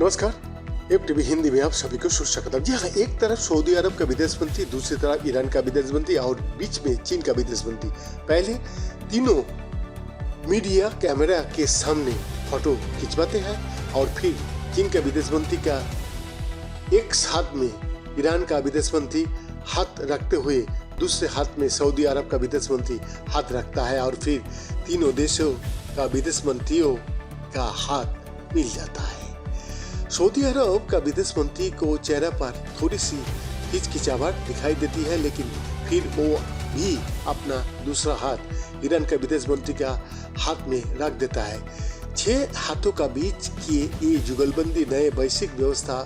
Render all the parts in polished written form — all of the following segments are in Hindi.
नमस्कार, एफ टीवी हिंदी में आप सभी को सुस्वागत। जी हाँ, एक तरफ सऊदी अरब का विदेश मंत्री, दूसरी तरफ ईरान का विदेश मंत्री और बीच में चीन का विदेश मंत्री। पहले तीनों मीडिया कैमरा के सामने फोटो खिंचवाते हैं और फिर चीन का विदेश मंत्री का एक हाथ में ईरान का विदेश मंत्री हाथ रखते हुए दूसरे हाथ में सऊदी अरब का विदेश मंत्री हाथ रखता है और फिर तीनों देशों का विदेश मंत्रियों का हाथ मिल जाता है। सऊदी अरब का विदेश मंत्री को चेहरे पर थोड़ी सी हिचकिचाहट दिखाई देती है, लेकिन फिर वो भी अपना दूसरा हाथ ईरान के विदेश मंत्री का हाथ में रख देता है। 6 हाथों का बीच किए ये जुगलबंदी नए वैश्विक व्यवस्था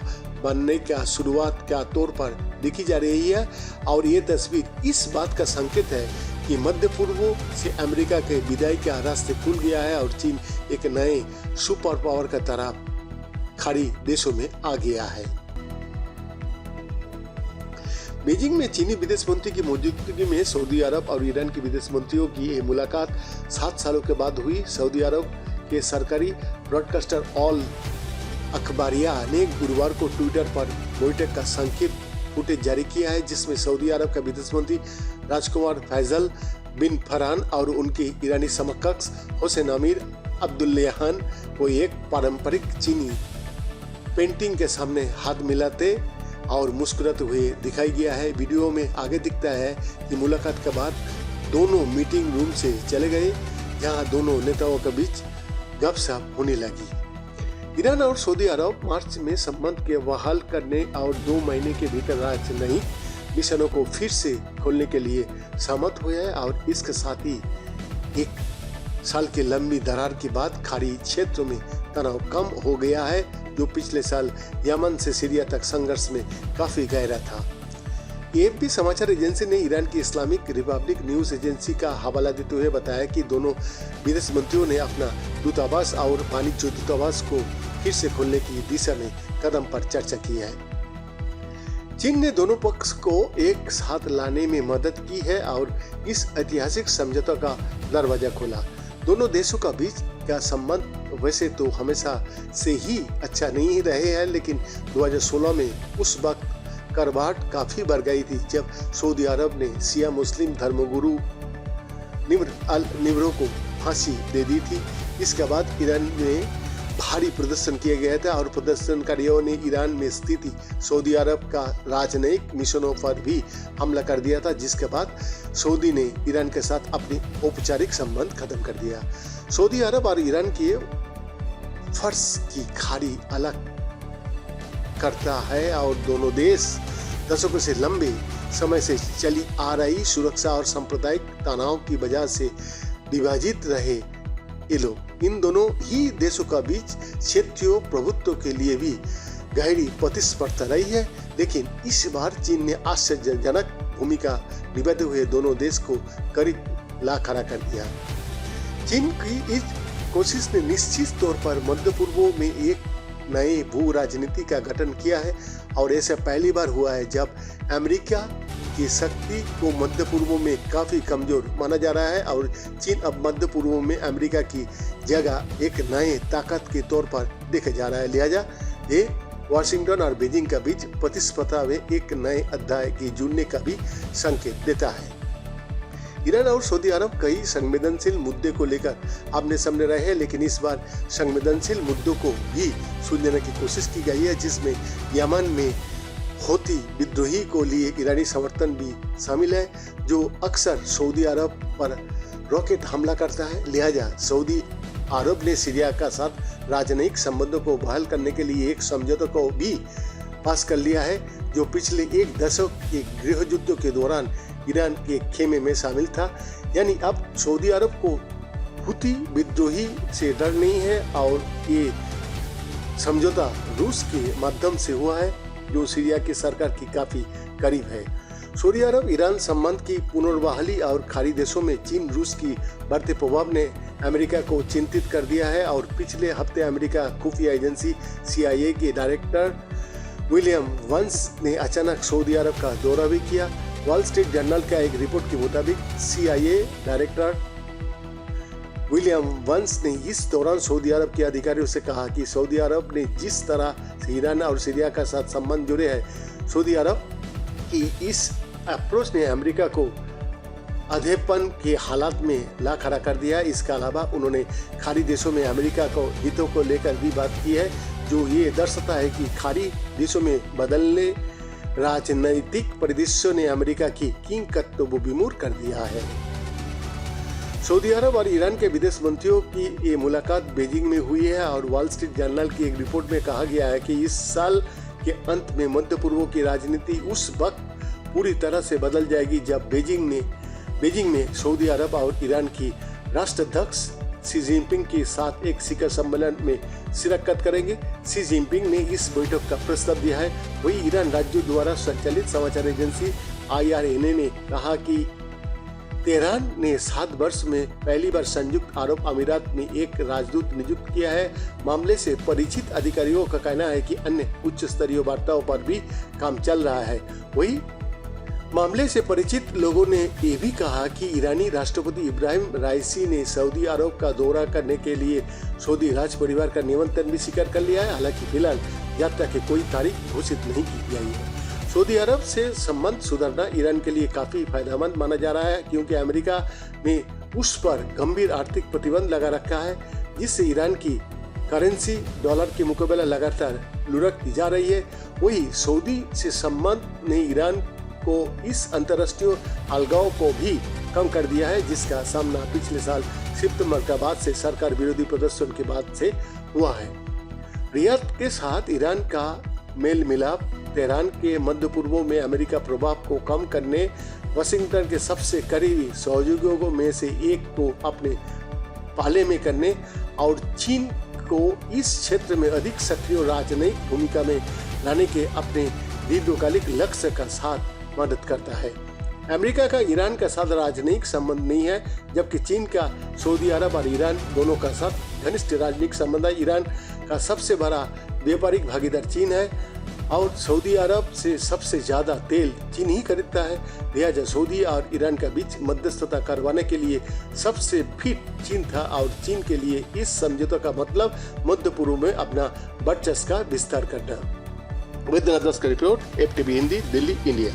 बनने का शुरुआत का तौर पर देखी जा रही है और ये तस्वीर इस बात का संकेत है कि मध्य पूर्व से अमेरिका के विदाई का रास्ते खुल गया है और चीन एक नए सुपर पावर का तरह खाड़ी देशों में आ गया है। बीजिंग में चीनी विदेश मंत्री की मौजूदगी में सऊदी अरब और ईरान के विदेश मंत्रियों की यह मुलाकात 7 सालों के बाद हुई। सऊदी अरब के सरकारी ब्रॉडकास्टर ऑल अखबारिया ने गुरुवार को ट्विटर पर बैठक का संक्षिप्त फुटेज जारी किया है, जिसमें सऊदी अरब का विदेश मंत्री राजकुमार फैसल बिन फरहान और उनके ईरानी समकक्ष हुसैन अमीर अब्दुल्लाहियान को एक पारंपरिक चीनी पेंटिंग के सामने हाथ मिलाते और मुस्कुराते हुए दिखाई गया है। वीडियो में आगे दिखता है कि मुलाकात के बाद दोनों मीटिंग रूम से चले गए, जहां दोनों नेताओं के बीच गपशप होने लगी। ईरान और सऊदी अरब मार्च में संबंध के बहाल करने और 2 महीने के भीतर राजनयिक मिशनों को फिर से खोलने के लिए सहमत हुए हैं और इसके साथ ही 1 साल की लंबी दरार के बाद खाड़ी क्षेत्रों में तनाव कम हो गया है, जो पिछले साल यमन से सीरिया तक संघर्ष में काफी गहरा था। एएफपी समाचार एजेंसी ने ईरान की इस्लामिक रिपब्लिक न्यूज एजेंसी का हवाला देते हुए बताया कि दोनों विदेश मंत्रियों ने अपना दूतावास और वाणिज्य दूतावास को फिर से खोलने की दिशा में कदम पर चर्चा की है। चीन ने दोनों पक्ष को एक साथ लाने में मदद की है और इस ऐतिहासिक समझौते का दरवाजा खोला। दोनों देशों का बीच का संबंध वैसे तो हमेशा से ही अच्छा नहीं रहे हैं, लेकिन 2016 में उस वक्त करवाहट काफी बढ़ गई थी जब सऊदी अरब ने शिया मुस्लिम धर्मगुरु निम्र अल निम्रो को फांसी दे दी थी। इसके बाद ईरान में भारी प्रदर्शन किया गया था और प्रदर्शनकारियों ने ईरान में स्थित सऊदी अरब का राजनयिक मिशनों पर भी हमला कर दिया था, जिसके बाद सऊदी ने ईरान के साथ अपने औपचारिक संबंध खत्म कर दिया। सऊदी अरब और ईरान की फर्श की खाड़ी अलग करता है और दोनों देश दशकों से लंबे समय से चली आ रही सुरक्षा और सांप्रदायिक तनाव की वजह से विभाजित रहे ये लोग। इन दोनों ही देशों का बीच क्षेत्रीय प्रभुत्व के लिए भी गहरी प्रतिस्पर्धा रही है, लेकिन इस बार चीन ने आश्चर्यजनक भूमिका निभाते हुए दोनों देश को करीब ला खड़ा कर दिया। चीन की इस कोशिश ने निश्चित तौर पर मध्य पूर्व में एक नए भू राजनीति का गठन किया है और ऐसा पहली बार हुआ है जब अमेरिका की शक्ति को मध्य पूर्व में काफी कमजोर माना जा रहा है और चीन अब मध्य पूर्व में अमेरिका की जगह एक नए ताकत के तौर पर देखा जा रहा है। लिहाजा ये वाशिंगटन और बीजिंग के बीच प्रतिस्पर्धा में एक नए अध्याय के जुड़ने का भी संकेत देता है। ईरान और सऊदी अरब कई संवेदनशील मुद्दे को लेकर आमने सामने रहे हैं, लेकिन इस बार संवेदनशील मुद्दों को भी सुलझाने की कोशिश की गई है, जिसमें यमन में होती विद्रोही को लिए ईरानी समर्थन भी शामिल है, जो अक्सर सऊदी अरब पर रॉकेट हमला करता है। लिहाजा सऊदी अरब ने सीरिया का साथ राजनयिक संबंधों को बहाल करने के लिए एक समझौते को भी पास कर लिया है, जो पिछले 1 दशक के गृह युद्धों के दौरान ईरान के खेमे में शामिल था। यानी अब सऊदी अरब को हुती विद्रोही से डर नहीं है और ये समझौता रूस के माध्यम से हुआ है, जो सीरिया की सरकार की काफी करीब है। सऊदी अरब ईरान संबंध की पुनर्बहाली और खाड़ी देशों में चीन रूस की बढ़ते प्रभाव ने अमेरिका को चिंतित कर दिया है और पिछले हफ्ते अमेरिका खुफिया एजेंसी CIA के डायरेक्टर विलियम वंस ने अचानक सऊदी अरब का दौरा भी किया। वॉल स्ट्रीट जर्नल का एक रिपोर्ट के मुताबिक CIA डायरेक्टर विलियम वंस ने इस दौरान सऊदी अरब के अधिकारियों से कहा कि सऊदी अरब ने जिस तरह से ईरान और सीरिया का साथ संबंध जुड़े हैं, सऊदी अरब की इस अप्रोच ने अमेरिका को अधेपन के हालात में ला खड़ा कर दिया। इसके अलावा उन्होंने खाड़ी देशों में अमेरिका को हितों को लेकर भी बात की है, जो ये दर्शाता है कि खाड़ी देशों में बदलने राजनैतिक परिदृश्यों ने अमेरिका की कीमत को विमूढ़ कर दिया है। सऊदी अरब और ईरान के विदेश मंत्रियों की ये मुलाकात बीजिंग में हुई है और वॉल स्ट्रीट जर्नल की एक रिपोर्ट में कहा गया है कि इस साल के अंत में मध्य पूर्व की राजनीति उस वक्त पूरी तरह से बदल जाएगी जब बीजिंग में सऊदी अरब और ईरान की राष्ट्राध्यक्ष शी जिनपिंग के साथ एक शिखर सम्मेलन में शिरकत करेंगे। शी जिनपिंग ने इस बैठक का प्रस्ताव दिया है। वही ईरान राज्यों द्वारा संचालित समाचार एजेंसी IRNA ने कहा कि तेहरान ने 7 वर्ष में पहली बार संयुक्त अरब अमीरात में एक राजदूत नियुक्त किया है। मामले से परिचित अधिकारियों का कहना है कि अन्य उच्च स्तरीय वार्ताओं पर भी काम चल रहा है। वही मामले से परिचित लोगों ने ये भी कहा कि ईरानी राष्ट्रपति इब्राहिम राइसी ने सऊदी अरब का दौरा करने के लिए सऊदी राज परिवार का निमंत्रण भी स्वीकार कर लिया है। हालांकि फिलहाल यात्रा की कोई तारीख घोषित नहीं की गई है। सऊदी अरब से संबंध सुधारना ईरान के लिए काफी फायदेमंद माना जा रहा है, क्योंकि अमेरिका ने उस पर गंभीर आर्थिक प्रतिबंध लगा रखा है, जिससे ईरान की करेंसी डॉलर के मुकाबले लगातार लुढ़कती जा रही है। वही सऊदी से संबंध ने ईरान को इस अंतर्राष्ट्रीय अलगाव को भी कम कर दिया है, जिसका सामना पिछले साल सितंबर के बाद से सरकार विरोधी प्रदर्शन के बाद से हुआ है। रियाद के साथ ईरान का मेल मिलाप तेहरान के मध्य पूर्व में अमेरिका प्रभाव को कम करने, वाशिंगटन के सबसे करीबी सहयोगियों में से एक को अपने पाले में करने और चीन को इस क्षेत्र में अधिक सक्रिय राजनयिक भूमिका में लाने के अपने दीर्घकालिक लक्ष्य का साथ मदद करता है। अमेरिका का ईरान का साथ राजनयिक संबंध नहीं है, जबकि चीन का सऊदी अरब और ईरान दोनों का साथ घनिष्ठ राजनयिक संबंध है। ईरान का सबसे बड़ा व्यापारिक भागीदार चीन है और सऊदी अरब से सबसे ज्यादा तेल चीन ही खरीदता है। लिहाजा सऊदी और ईरान के बीच मध्यस्थता करवाने के लिए सबसे फिट चीन था और चीन के लिए इस समझौते का मतलब मध्य पूर्व में अपना वर्चस्व का विस्तार करना। वैद्यनाथ दास का report, FTV Hindi, Delhi, India.